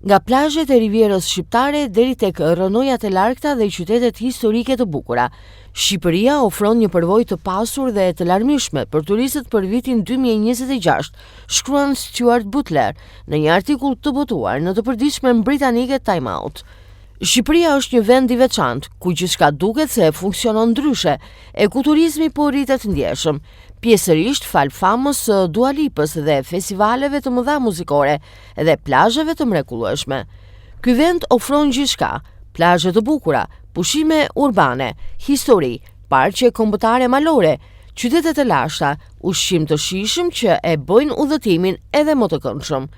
Nga plazhet e Rivierës shqiptare deri tek rrënojat e largta dhe qytetet historike të bukura, Shqipëria ofron një përvojë të pasur dhe të larmishme për turistët për vitin 2026, shkruan Stuart Butler në një artikull të botuar në të përditshmen britanike Time Out. Shqipëria është një vend i veçantë, ku gjithçka duket se funksionon ndryshe, e ku turizmi po rritet ndjeshëm, pjesërisht fal famës së Dua Lipës dhe festivaleve të mëdha muzikore dhe plazheve të mrekullueshme. Ky vend ofron gjithçka: plazhe të bukura, pushime urbane, histori, parqe kombëtare malore, qytete të lashta, ushqim të shijshëm që e bëjnë udhëtimin edhe më të këndshëm.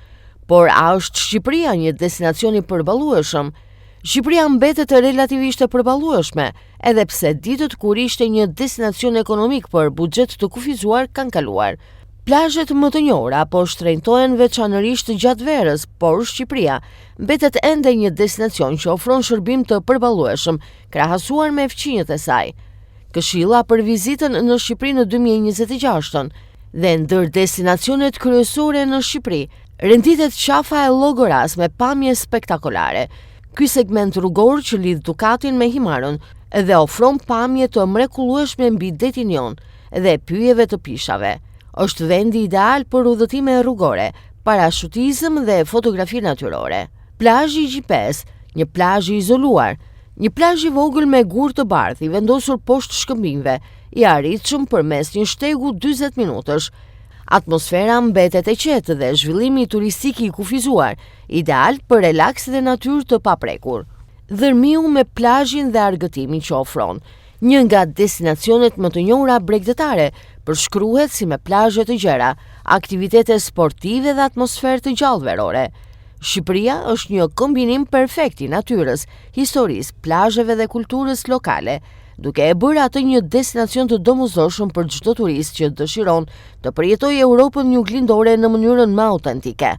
Por a është Shqipëria një destinacion i përballueshëm? Shqipëria mbetet relativisht e përballueshme, edhe pse ditët kur ishte një destinacion ekonomik për buxhet të kufizuar kanë kaluar. Plazhet më të njohura po shtrenjtohen veçanërisht gjatë verës, por Shqipëria mbetet ende një destinacion që ofron shërbim të përballueshëm, krahasuar me fqinjët e saj. Këshilla për vizitën në Shqipëri në 2026 dhe ndër destinacionet kryesore në Shqipëri renditet qafa e Llogoras me pamje spektakolare. Ky segment rrugor që lidh Dukatin me Himarën dhe ofron pamje të mrekullueshme mbi detin jon dhe pyjeve të pishave. Është vendi ideal për udhëtime rrugore, parashutizëm dhe fotografi natyrore. Plazhi Gjipes, një plazh i izoluar, një plazh i vogël me gur të bardhë i vendosur poshtë shkëmbimeve, i arritshëm përmes një shtegu 40 minutësh. Atmosfera mbetet e qetë dhe zhvillimi turistik i kufizuar, ideal për relaks dhe natyrë të paprekur. Dërmiu me plazhin dhe argëtimin që ofron, një nga destinacionet më të njohura bregdetare, përshkruhet si me plazhe të gjera, aktivitete sportive dhe atmosferë të gjallë verore. Shqipëria është një kombinim perfekt i natyrës, historisë, plazheve dhe kulturës lokale, duke e bërë atë një destinacion të domosdoshëm për çdo turist që dëshiron të përjetojë Europën juglindore në mënyrën më autentike.